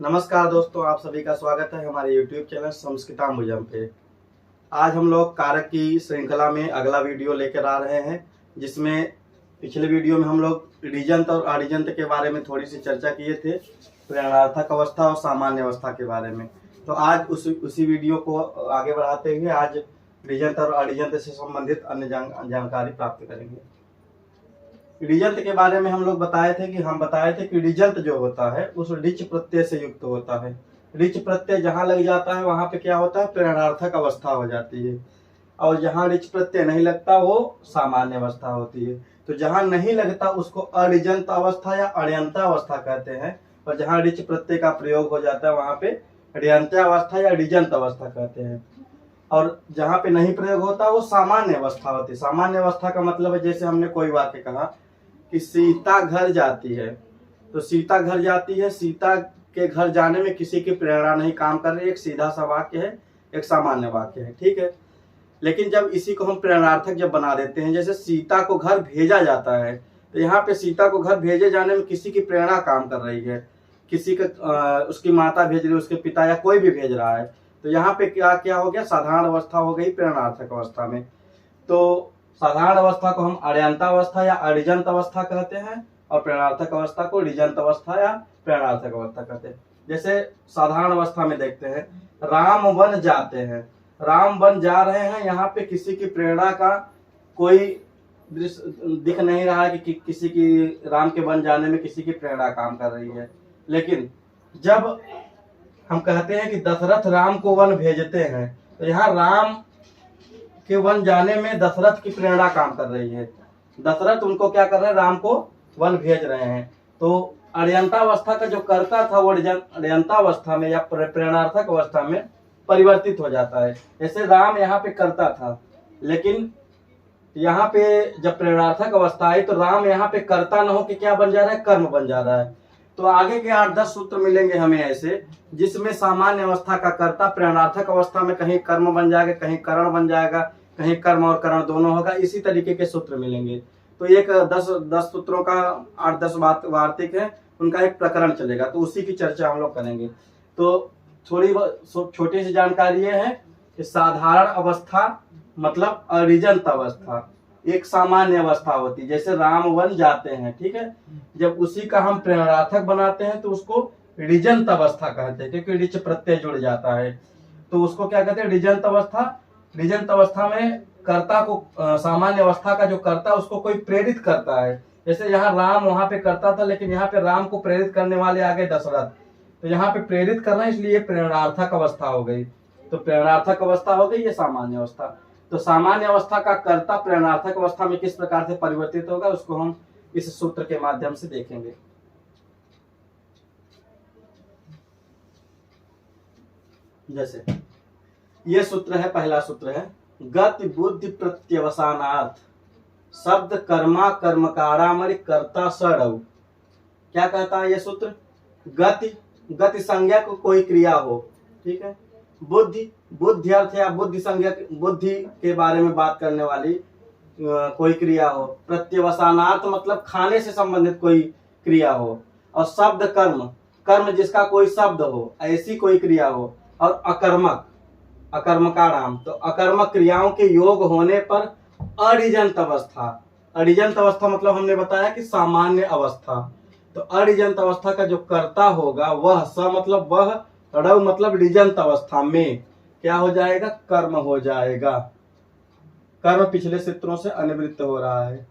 नमस्कार दोस्तों, आप सभी का स्वागत है हमारे YouTube चैनल संस्कृताम्बुजम पे। आज हम लोग कारक की श्रृंखला में अगला वीडियो लेकर आ रहे हैं, जिसमें पिछले वीडियो में हम लोग ऋजंत और अऋजंत के बारे में थोड़ी सी चर्चा किए थे, प्रेरणार्थक अवस्था और सामान्य अवस्था के बारे में। तो आज उसी वीडियो को आगे बढ़ाते हुए आज ऋजंत और अऋजंत से संबंधित अन्य जानकारी प्राप्त करेंगे। ऋजंत के बारे में हम लोग बताए थे कि ऋजंत जो होता है उस ऋच प्रत्यय से युक्त होता है। ऋच प्रत्यय जहां लग जाता है वहां पे क्या होता है, प्रेरणार्थक अवस्था हो जाती है, और जहां ऋच प्रत्यय नहीं लगता वो सामान्य अवस्था होती है। तो जहां नहीं लगता उसको अऋजंत अवस्था या अण्यंता अवस्था कहते हैं, और जहां ऋच प्रत्यय का प्रयोग हो जाता है वहां पे ऋयंत्या अवस्था या ऋजंत अवस्था कहते हैं। और जहां पे नहीं प्रयोग होता वो सामान्य अवस्था होती है। सामान्य अवस्था का मतलब है, जैसे हमने कोई वाक्य कहा कि सीता घर जाती है, तो सीता घर जाती है, सीता के घर जाने में किसी की प्रेरणा नहीं काम कर रही है, एक सीधा सा वाक्य है, एक सामान्य वाक्य है, ठीक है। लेकिन जब इसी को हम प्रेरणार्थक जब बना देते हैं, जैसे सीता को घर भेजा जाता है, तो यहाँ पे सीता को घर भेजे जाने में किसी की प्रेरणा काम कर रही है, किसी का उसकी माता भेज रही है, उसके पिता या कोई भी भेज रहा है। तो यहाँ पे क्या क्या हो गया, साधारण अवस्था हो गई प्रेरणार्थक अवस्था में। तो साधारण अवस्था को हम अण्यंता अवस्था या अऋजंत अवस्था कहते हैं, और प्रेरणार्थक अवस्था को ऋजंत अवस्था या प्रेरणार्थक अवस्था कहते हैं। जैसे साधारण अवस्था में देखते हैं, राम वन जाते हैं, राम वन जा रहे हैं, यहाँ पे किसी की प्रेरणा का कोई दृश्य दिख नहीं रहा है कि किसी की राम के वन जाने में किसी की प्रेरणा काम कर रही है। लेकिन जब हम कहते हैं कि दशरथ राम को वन भेजते हैं, तो यहाँ राम के वन जाने में दशरथ की प्रेरणा काम कर रही है। दशरथ उनको क्या कर रहे हैं, राम को वन भेज रहे हैं। तो अण्यंता अवस्था का जो कर्ता था वो अण्यंता अवस्था में या प्रेरणार्थक अवस्था में परिवर्तित हो जाता है। जैसे राम यहाँ पे कर्ता था, लेकिन यहाँ पे जब प्रेरणार्थक अवस्था आई तो राम यहाँ पे कर्ता न हो के क्या बन जा रहा है, कर्म बन जा रहा है। तो आगे के 8-10 सूत्र मिलेंगे हमें ऐसे, जिसमें सामान्य अवस्था का कर्ता प्रेरणार्थक अवस्था में कहीं कर्म बन जाएगा, कहीं करण बन जाएगा, कहीं कर्म और करण दोनों होगा। इसी तरीके के सूत्र मिलेंगे। तो एक 10 सूत्रों का 8-10 वार्तिक है, उनका एक प्रकरण चलेगा, तो उसी की चर्चा हम लोग करेंगे। तो थोड़ी छोटी सी जानकारी ये है कि साधारण अवस्था मतलब अऋजंत अवस्था एक सामान्य अवस्था होती है। जैसे राम वन जाते हैं, ठीक है, जब उसी का हम प्रेरणार्थक बनाते हैं तो उसको ऋजंत अवस्था कहते हैं, क्योंकि ऋच प्रत्यय जुड़ जाता है। तो उसको क्या कहते हैं, ऋजंत अवस्था। ऋजंत अवस्था में कर्ता को सामान्य अवस्था का जो कर्ता उसको कोई प्रेरित करता है। जैसे यहाँ राम वहां पे करता था, लेकिन यहाँ पे राम को प्रेरित करने वाले आ गए दशरथ, तो यहाँ पे प्रेरित करना, इसलिए प्रेरणार्थक अवस्था हो गई। तो प्रेरणार्थक अवस्था हो गई ये सामान्य अवस्था। तो सामान्य अवस्था का कर्ता प्रेरणार्थक अवस्था में किस प्रकार से परिवर्तित होगा उसको हम इस सूत्र के माध्यम से देखेंगे। जैसे ये सूत्र है, पहला सूत्र है, गति बुद्धि प्रत्यवसानार्थ शब्द कर्मा कर्मकारामरि कर्ता सड़ऊ। क्या कहता है ये सूत्र, गति संज्ञा को कोई क्रिया हो, ठीक है, बुद्धि अर्थ या बुद्धि संज्ञा, बुद्धि के बारे में बात करने वाली कोई क्रिया हो, प्रत्यवसानार्थ मतलब खाने से संबंधित कोई क्रिया हो, और शब्द कर्म जिसका कोई शब्द हो, ऐसी कोई क्रिया हो, और अकर्मकाराम तो अकर्मक क्रियाओं के योग होने पर अऋजंत अवस्था मतलब हमने बताया कि सामान्य अवस्था। तो अऋजंत अवस्था का जो कर्ता होगा वह मतलब वह, रव मतलब ऋजंत अवस्था में क्या हो जाएगा, कर्म हो जाएगा। कर्म पिछले सूत्रों से अनिवृत्त हो रहा है,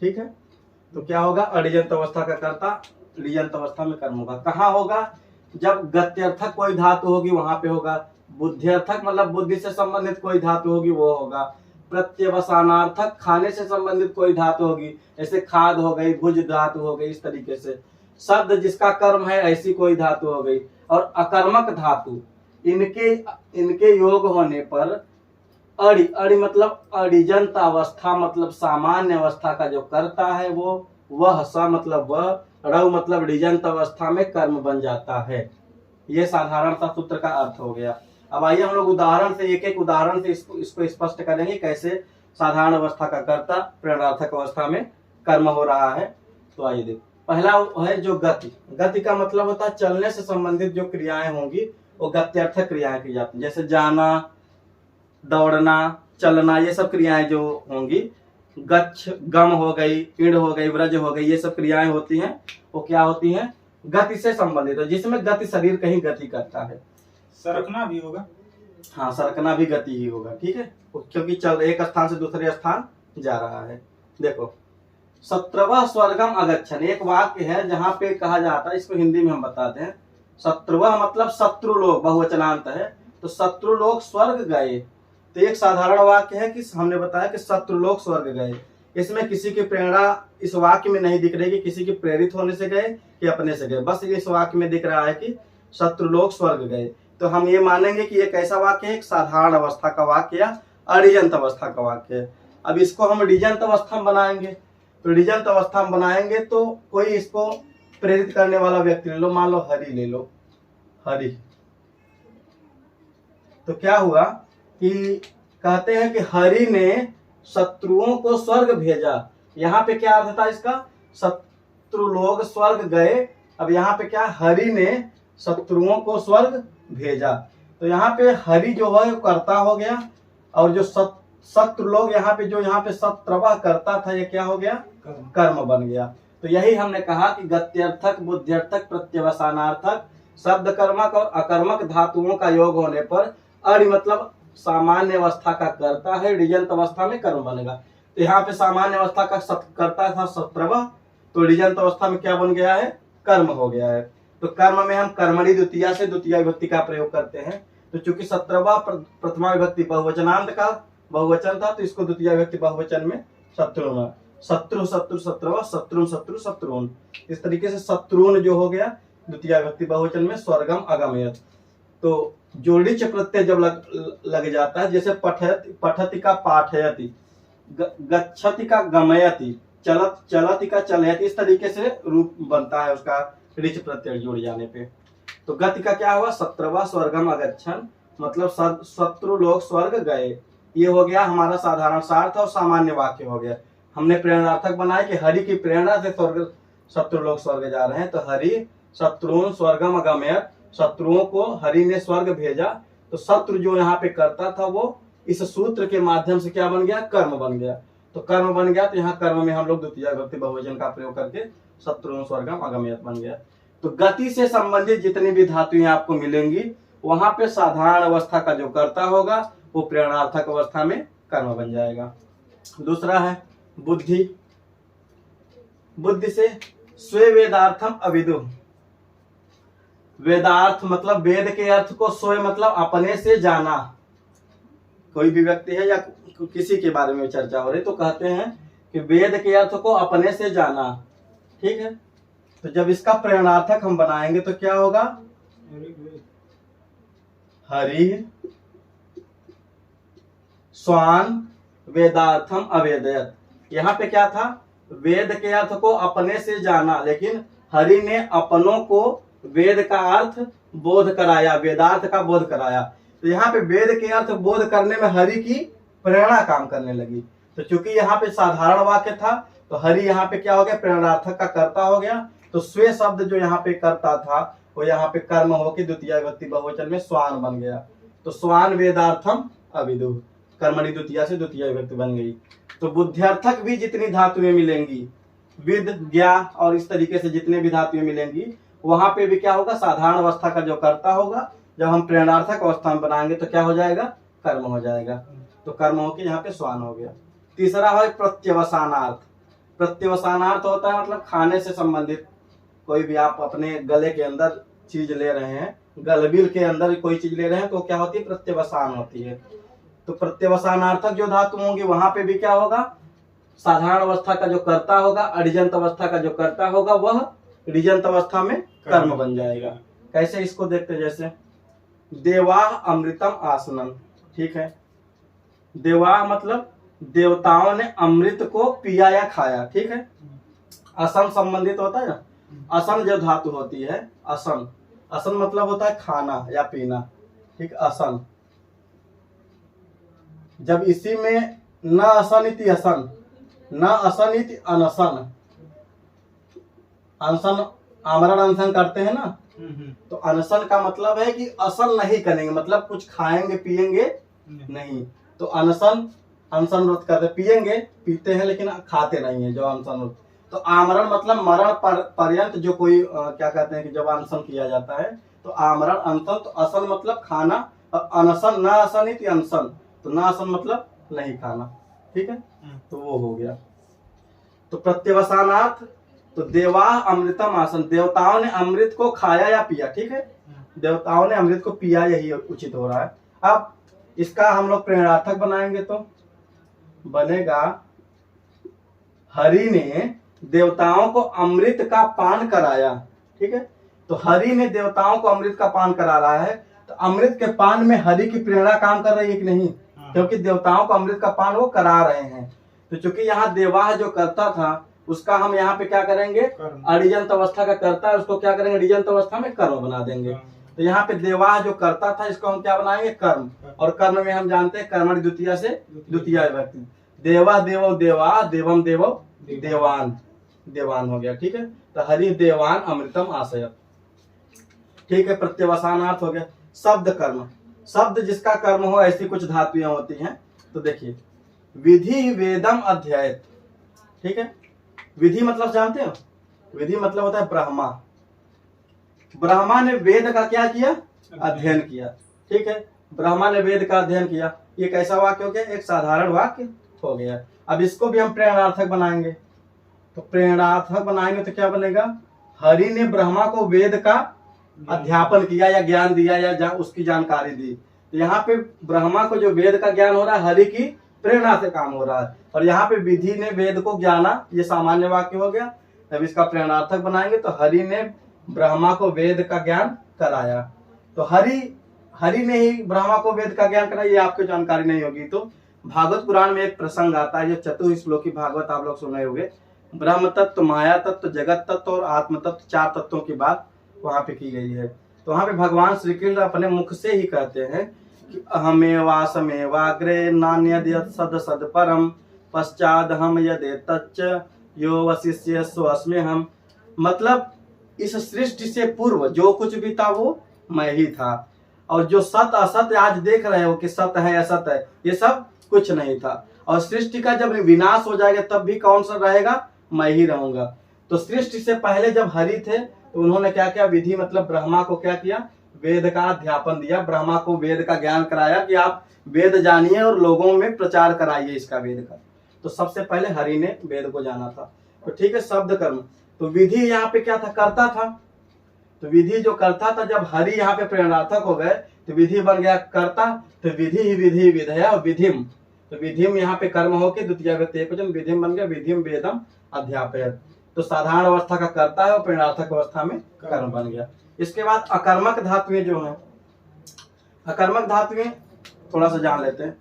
ठीक है। तो क्या होगा, अऋजंत अवस्था का कर्ता ऋजंत अवस्था में कर्म होगा। कहाँ होगा, जब गत्यर्थक कोई धातु होगी वहां पे होगा, बुद्ध्यर्थक मतलब बुद्धि से संबंधित कोई धातु होगी वो होगा, प्रत्यवसानार्थक खाने से संबंधित कोई धातु होगी, ऐसे खाद हो गई, भुज धातु हो गई, इस तरीके से शब्द जिसका कर्म है ऐसी कोई धातु हो गई, और अकर्मक धातु इनके योग होने पर अड़ि मतलब अऋजंत अवस्था मतलब सामान्य अवस्था का जो कर्ता है वो, वह स मतलब वह, रव मतलब ऋजंत अवस्था में कर्म बन जाता है। ये साधारण सा सूत्र का अर्थ हो गया। अब आइए हम लोग उदाहरण से, एक उदाहरण से इसको स्पष्ट करेंगे कैसे साधारण अवस्था का कर्ता प्रेरणार्थक अवस्था में कर्म हो रहा है। तो आइए देखो, पहला है जो गति। गति का मतलब होता है चलने से संबंधित जो क्रियाएं होंगी वो गत्यर्थक क्रियाएं की जाती हैं, जैसे जाना, दौड़ना, चलना, ये सब क्रियाएं जो होंगी, गच्छ, गम हो गई, इड़ हो गई, व्रज हो गई, ये सब क्रियाएं होती हैं, वो क्या होती हैं, गति से संबंधित है, जिसमें गति शरीर कहीं गति करता है। सरकना भी होगा। हाँ, सरकना भी गति ही होगा, ठीक है, क्योंकि चल एक स्थान से दूसरे स्थान जा रहा है। देखो, शत्रुवः स्वर्गम अगच्छन्, एक वाक्य है जहां पे कहा जाता है, इसको हिंदी में हम बताते हैं। शत्रुवः मतलब शत्रु लोग, बहुवचनांत है, तो शत्रु लोग स्वर्ग गए। तो एक साधारण वाक्य है कि हमने बताया कि शत्रु लोग स्वर्ग गए, इसमें किसी की प्रेरणा इस वाक्य में नहीं दिख रही कि किसी के प्रेरित होने से गए कि अपने से गए, बस इस वाक्य में दिख रहा है कि शत्रु लोग स्वर्ग गए। तो हम ये मानेंगे कि एक ऐसा वाक्य है, एक साधारण अवस्था का वाक्य या अडिजंत अवस्था का वाक्य है। अब इसको हम डिजंत अवस्था में बनाएंगे, तो डिजंत अवस्था में बनाएंगे तो कोई इसको प्रेरित करने वाला व्यक्ति ले लो, मान लो हरि ले लो, हरि। तो क्या हुआ कि कहते हैं कि हरि ने शत्रुओं को स्वर्ग भेजा। यहाँ पे क्या अर्थ था इसका, शत्रु लोग स्वर्ग गए। अब यहाँ पे क्या, हरि ने शत्रुओं को स्वर्ग भेजा। तो यहाँ पे हरि जो है कर्ता हो गया, और जो शत्रु लोग यहाँ पे, जो यहाँ पे शत्रवः करता था, ये क्या हो गया, कर्म बन गया। तो यही हमने कहा कि गत्यर्थक, बुद्ध्यर्थक, प्रत्यवसानार्थक, शब्द कर्मक और अकर्मक धातुओं का योग होने पर अरि मतलब सामान्य अवस्था का कर्ता है, डिजंत अवस्था में कर्म बनेगा। तो यहाँ पे सामान्य अवस्था का कर्ता था शत्रवः, तो डिजंत अवस्था में क्या बन गया है, कर्म हो गया है। तो कर्म में हम कर्मणि द्वितीया से द्वितीय विभक्ति का प्रयोग करते हैं। तो चूंकि शत्रवः प्रथमा विभक्ति बहुवचनांत का बहुवचन था, तो इसको द्वितीय विभक्ति बहुवचन में शत्रुन, शत्रु शत्रु शत्रवः, शत्रुन शत्रु शत्रुन, इस तरीके से शत्रुन जो हो गया द्वितीय विभक्ति बहुवचन में स्वर्गम अगमयत्। तो जोड़िच प्रत्यय जब लग जाता है, जैसे पठति का पाठयति, गच्छति का गमयति, चलति का चलयति, इस तरीके से रूप बनता है उसका ऋच प्रत्यय जुड़ जाने पे। तो गति का क्या हुआ, शत्रवः स्वर्गम अगच्छन्, मतलब शत्रु लोग स्वर्ग गए। ये हो गया हमारा साधारण सार्थ और सामान्य वाक्य हो गया। हमने प्रेरणार्थक बनाया कि हरि की प्रेरणा से स्वर्ग, शत्रु लोग स्वर्ग जा रहे हैं। तो हरि शत्रुन स्वर्गम अगमयत्, शत्रुओं को हरि ने स्वर्ग भेजा। तो शत्रु जो यहाँ पे करता था, वो इस सूत्र के माध्यम से क्या बन गया, कर्म बन गया। तो कर्म बन गया, तो यहाँ कर्म में हम लोग द्वितीय विभक्ति बहुवचन का प्रयोग करके शत्रुन स्वर्गम अगमयत् बन गया। तो गति से संबंधित जितनी भी धातुएं आपको मिलेंगी, वहां पे साधारण अवस्था का जो कर्ता होगा वो प्रेरणार्थक अवस्था में कर्म बन जाएगा। दूसरा है बुद्धि। बुद्धि से स्वे वेदार्थम अविदु, वेदार्थ मतलब वेद के अर्थ को, स्वे मतलब अपने से जाना। कोई भी व्यक्ति है या किसी के बारे में चर्चा हो रही, तो कहते हैं कि वेद के अर्थ को अपने से जाना, ठीक है। तो जब इसका प्रेरणार्थक हम बनाएंगे तो क्या होगा, हरि स्वान वेदार्थम अवेदयत्। यहाँ पे क्या था, वेद के अर्थ को अपने से जाना, लेकिन हरि ने अपनों को वेद का अर्थ बोध कराया, वेदार्थ का बोध कराया। तो यहाँ पे वेद के अर्थ बोध करने में हरि की प्रेरणा काम करने लगी। तो चूंकि यहाँ पे साधारण वाक्य था, तो हरि यहाँ पे क्या हो गया, प्रेरणार्थक का कर्ता हो गया। तो स्वे शब्द जो यहाँ पे कर्ता था, वो यहाँ पे कर्म होकर द्वितीय विभक्ति बहुवचन में स्वान बन गया। तो स्वान वेदार्थम अविदु, कर्मणि द्वितीया से द्वितीय विभक्ति बन गई। तो बुद्ध्यर्थक भी जितनी धातुएं मिलेंगी, विद, ज्ञा और इस तरीके से जितने भी धातुएं मिलेंगी, वहां पे भी क्या होगा, साधारण अवस्था का जो कर्ता होगा, जब हम प्रेरणार्थक अवस्था में बनाएंगे तो क्या हो जाएगा, कर्म हो जाएगा। तो कर्म होकर यहाँ पे स्वान हो गया। तीसरा है प्रत्यवसानार्थ। प्रत्यवसानार्थ होता है मतलब खाने से संबंधित, कोई भी आप अपने गले के अंदर चीज ले रहे हैं, गलबिल के अंदर कोई चीज ले रहे हैं, तो क्या होती है, प्रत्यवसान होती है। तो प्रत्यवसानार्थक जो धातु होंगी, वहां पे भी क्या होगा, साधारण अवस्था का जो कर्ता होगा, अडिजंत अवस्था का जो कर्ता होगा, वह डिजंत अवस्था में कर्म बन जाएगा। कैसे, इसको देखते, जैसे देवाः अमृतम आसनम, ठीक है। देवाः मतलब देवताओं ने अमृत को पिया या खाया, ठीक है। असन संबंधित होता है ना, असन जो धातु होती है, असन, असन मतलब होता है खाना या पीना, ठीक। असन, जब इसी में न असन इति असन, न असन इति अनसन, अनशन, आमरण अनशन करते हैं ना, तो अनशन का मतलब है कि असल नहीं करेंगे, मतलब कुछ खाएंगे पिएंगे नहीं। तो अनशन, अनशन व्रत करते, पिएंगे पीते हैं लेकिन खाते नहीं है जो अनशन व्रत। तो आमरण मतलब मरण पर्यंत जो कोई क्या कहते हैं कि जब अनशन किया जाता है तो आमरण अनशन। तो असन मतलब खाना, और अनशन ना असन ही तो अनशन, तो ना असन मतलब नहीं खाना, ठीक है। तो वो हो गया। तो प्रत्यवसानार्थ, तो देवाः अमृतम आसन, देवताओं ने अमृत को खाया या पिया, ठीक है, देवताओं ने अमृत को पिया, यही उचित हो रहा है। अब इसका हम लोग प्रेरणार्थक बनाएंगे तो बनेगा हरि ने देवताओं को अमृत का पान कराया, ठीक है। तो हरि ने देवताओं को अमृत का पान करा रहा है, तो अमृत के पान में हरि की प्रेरणा काम कर रही है कि नहीं, क्योंकि देवताओं को अमृत का पान वो करा रहे हैं। तो चूंकि यहाँ देवाह जो करता था उसका हम यहाँ पे क्या करेंगे, अड़िजंत अवस्था का करता है, उसको क्या करेंगे, अड़िजंत अवस्था में कर्म बना देंगे। तो यहाँ पे देवाह जो करता था इसको हम क्या बनाएंगे, कर्म। और कर्म में हम जानते हैं कर्मणि द्वितीया से द्वितीया विभक्ति, देवा देवो देवा, देवम देवो देवान, देवान हो गया, ठीक है। तो हरि देवान अमृतम आशय, ठीक है। प्रत्यवसानार्थ हो गया। शब्द कर्म, शब्द जिसका कर्म हो ऐसी कुछ धातुएं होती हैं। तो देखिए विधि वेदम अध्ययत, ठीक है। विधि मतलब जानते हो, विधि मतलब होता है ब्रह्मा। ब्रह्मा ने वेद का क्या किया, अध्ययन किया, ठीक है। ब्रह्मा ने वेद का अध्ययन किया, ये कैसा वाक्य हो गया, एक साधारण वाक्य हो गया। अब इसको भी हम प्रेरणार्थक बनाएंगे। तो प्रेरणार्थक बनाएंगे तो क्या बनेगा, हरि ने ब्रह्मा को वेद का अध्यापन किया या ज्ञान दिया या उसकी जानकारी दी। तो यहाँ पे ब्रह्मा को जो वेद का ज्ञान हो रहा है हरि की प्रेरणा से काम हो रहा है। और यहाँ पे विधि ने वेद को ज्ञाना, ये सामान्य वाक्य हो गया। अब इसका प्रेरणार्थक बनाएंगे तो हरि ने ब्रह्मा को वेद का ज्ञान कराया। तो हरि ने ही ब्रह्मा को वेद का ज्ञान कराया, ये आपको जानकारी नहीं होगी। तो भागवत पुराण में एक प्रसंग आता है, जो चतुश्लोकी भागवत आप लोग सुने होंगे। ब्रह्म तत्व, माया तत्व, जगत तत्व और आत्म तत्व, 4 तत्वों की बात वहां पे की गई है। तो वहां पे भगवान श्री कृष्ण अपने मुख से ही कहते हैं कि अहमेवासमेवाग्रे नान्यद्यत् सद सद परम पश्चाद हम यदेतच्च यो वशिष्य स्वस्मे हम। मतलब इस सृष्टि से पूर्व जो कुछ भी था वो मैं ही था, और जो सत असत आज देख रहे हो कि सत है असत है, ये सब कुछ नहीं था। और सृष्टि का जब विनाश हो जाएगा तब भी कौन सा रहेगा, मैं ही रहूंगा। तो सृष्टि से पहले जब हरि थे तो उन्होंने क्या किया, विधि मतलब ब्रह्मा को क्या किया, वेद का अध्यापन दिया, ब्रह्मा को वेद का ज्ञान कराया कि आप वेद जानिए और लोगों में प्रचार कराइए इसका वेद का। तो सबसे पहले हरि ने वेद को जाना था। तो ठीक है, शब्द कर्म। तो विधि यहाँ पे क्या था, करता था। तो विधि जो करता था, जब हरि यहाँ पे प्रेरणार्थक हो गए तो विधि बन गया करता। तो विधि ही विधि विधया विधिम, तो विधिम यहाँ पे कर्म होके द्वितीय व्यक्ति एकवचन विधिम बन गया, विधिम वेदम अध्यापयत। तो साधारण अवस्था का करता है और प्रेरणार्थक अवस्था में कर्म बन गया। इसके बाद अकर्मक धातुएं जो हैं, अकर्मक धातुएं थोड़ा सा जान लेते हैं।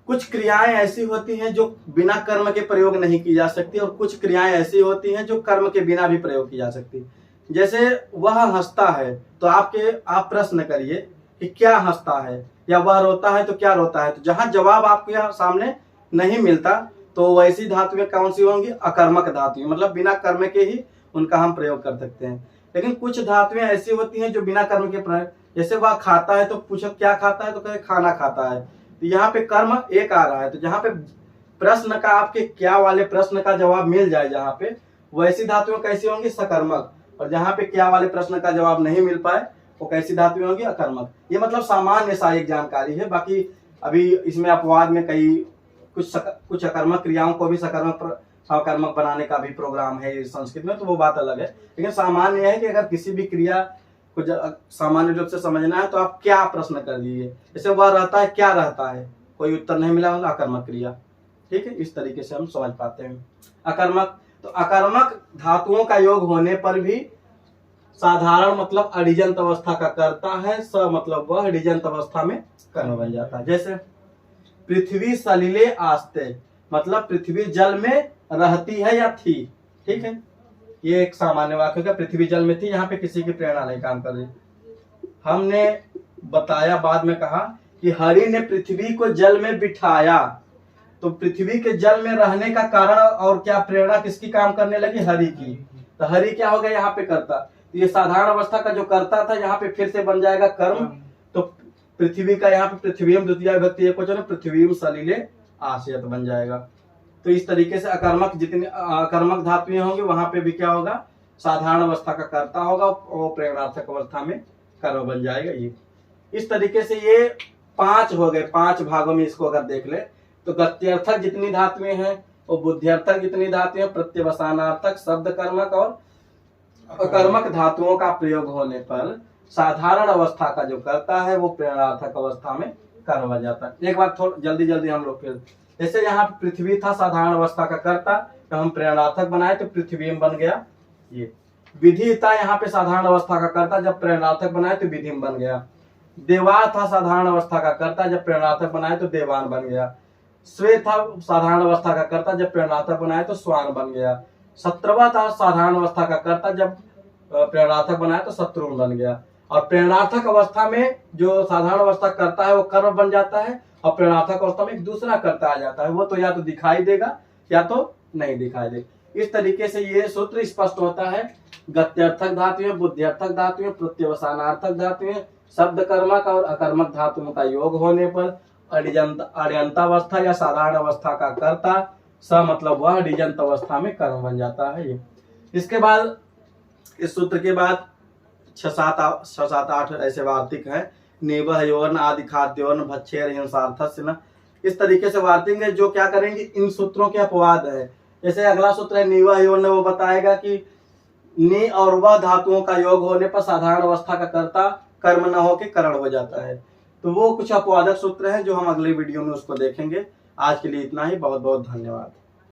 कुछ क्रियाएं ऐसी होती हैं जो बिना कर्म के प्रयोग नहीं की जा सकती, और कुछ क्रियाएं ऐसी होती हैं जो कर्म के बिना भी प्रयोग की जा सकती। जैसे वह हंसता है तो आप प्रश्न करिए कि क्या हंसता है, या वह रोता है तो क्या रोता है। तो जहां जवाब आपके यहाँ सामने नहीं मिलता तो वैसी धातुएं कौन सी होंगी, अकर्मक धातुएं, मतलब बिना कर्म के ही उनका हम प्रयोग कर सकते हैं। लेकिन कुछ धातुएं ऐसी होती हैं जो बिना कर्म के प्रयोग, जैसे वह खाता है तो पूछो क्या खाता है, तो कहे खाना खाता है। तो यहाँ पे कर्म एक आ रहा है, तो जहाँ पे प्रश्न का आपके क्या वाले प्रश्न का जवाब मिल जाए जहाँ पे, वैसी धातुएं कैसी होंगी, सकर्मक। और जहाँ पे क्या वाले प्रश्न का जवाब नहीं मिल पाए वो कैसी धातुएं होंगी, अकर्मक। ये मतलब सामान्य सा एक जानकारी है। बाकी अभी इसमें अपवाद में कई कुछ अकर्मक क्रियाओं को भी सकर्मक बनाने का भी प्रोग्राम है संस्कृत में, तो वो बात अलग है। लेकिन सामान्य है कि अगर किसी भी क्रिया को सामान्य रूप से समझना है तो आप क्या प्रश्न कर लीजिए। जैसे वह रहता है, क्या रहता है, कोई उत्तर नहीं मिला, अकर्मक क्रिया। ठीक है, इस तरीके से हम समझ पाते हैं अकर्मक। तो अकर्मक धातुओं का योग होने पर भी साधारण मतलब अडिजंत अवस्था का करता है, स मतलब वह अडिजंत अवस्था में कर्म बन जाता है। जैसे पृथ्वी सलिले आस्ते, मतलब पृथ्वी जल में रहती है या थी। ठीक है, ये एक सामान्य वाक्य का, पृथ्वी जल में थी, यहाँ पे किसी की प्रेरणा नहीं काम कर रही। हमने बताया, बाद में कहा कि हरि ने पृथ्वी को जल में बिठाया। तो पृथ्वी के जल में रहने का कारण और क्या प्रेरणा किसकी काम करने लगी, हरि की। तो हरि क्या हो गया यहाँ पे कर्ता, तो ये साधारण अवस्था का जो कर्ता था यहाँ पे फिर से बन जाएगा कर्म। तो पृथ्वी का यहाँ पे पृथ्वीम द्वितीय विभक्ति एकवचन पृथ्वीम सलिले आश्रयत बन जाएगा। तो इस तरीके से अकर्मक जितनी अकर्मक धातुएं होंगी वहां पे भी क्या होगा, साधारण अवस्था का कर्ता होगा और प्रेरणार्थक अवस्था में कर्म बन जाएगा। ये इस तरीके से ये 5 हो गए, 5 भागों में इसको अगर देख ले तो गत्यर्थक जितनी धातुएं हैं और बुद्धिर्थक जितनी धातुएं, प्रत्यवसानार्थक, शब्द कर्मक और अकर्मक धातुओं का प्रयोग होने पर साधारण अवस्था का जो कर्ता है वो प्रेरणार्थक अवस्था में कर्म बन जाता है। एक बार थोड़ा जल्दी हम लोग फिर, जैसे यहाँ पृथ्वी था साधारण अवस्था का कर्ता, तो हम प्रेरणार्थक बनाए तो पृथ्वी बन गया। ये विधि था यहाँ पे साधारण अवस्था का कर्ता, जब प्रेरणार्थक बनाए तो विधि बन गया। देवा था साधारण अवस्था का कर्ता, जब प्रेरणार्थक बनाए तो देवान बन गया। स्वे था साधारण अवस्था का कर्ता, जब प्रेरणार्थक बनाए तो स्वान बन गया। शत्रवा था साधारण अवस्था का कर्ता, जब प्रेरणार्थक बनाए तो शत्रुन बन गया। और प्रेरणार्थक अवस्था में जो साधारण अवस्था करता है वो कर्म बन जाता है, और प्रेरणार्थक अवस्था में एक दूसरा कर्ता आ जाता है, वो तो या तो दिखाई देगा या तो नहीं दिखाई देगा। इस तरीके से ये सूत्र स्पष्ट होता है। गत्यर्थक धातुएं, बुद्धिर्थक धातुएं, प्रत्यवसानार्थक धातुएं, शब्द कर्मक और अकर्मक धातुओं का योग होने पर अड्यंतावस्था या साधारण अवस्था का कर्ता स मतलब वह अड्यंत अवस्था में कर्म बन जाता है। ये इसके बाद इस सूत्र के बाद 6, 7, 8 ऐसे वार्तिक हैं। नेवह योन आदि खाद्योन भक्षेर हिंसार्थस्य न, इस तरीके से वार्तिक है जो क्या करेंगे, इन सूत्रों के अपवाद है। जैसे अगला सूत्र है नेवह योन, वो बताएगा कि नि और वह धातुओं का योग होने पर साधारण अवस्था का कर्ता कर्म न होके करण हो जाता है। तो वो कुछ अपवादक सूत्र हैं जो हम अगले वीडियो में उसको देखेंगे। आज के लिए इतना ही, बहुत बहुत धन्यवाद।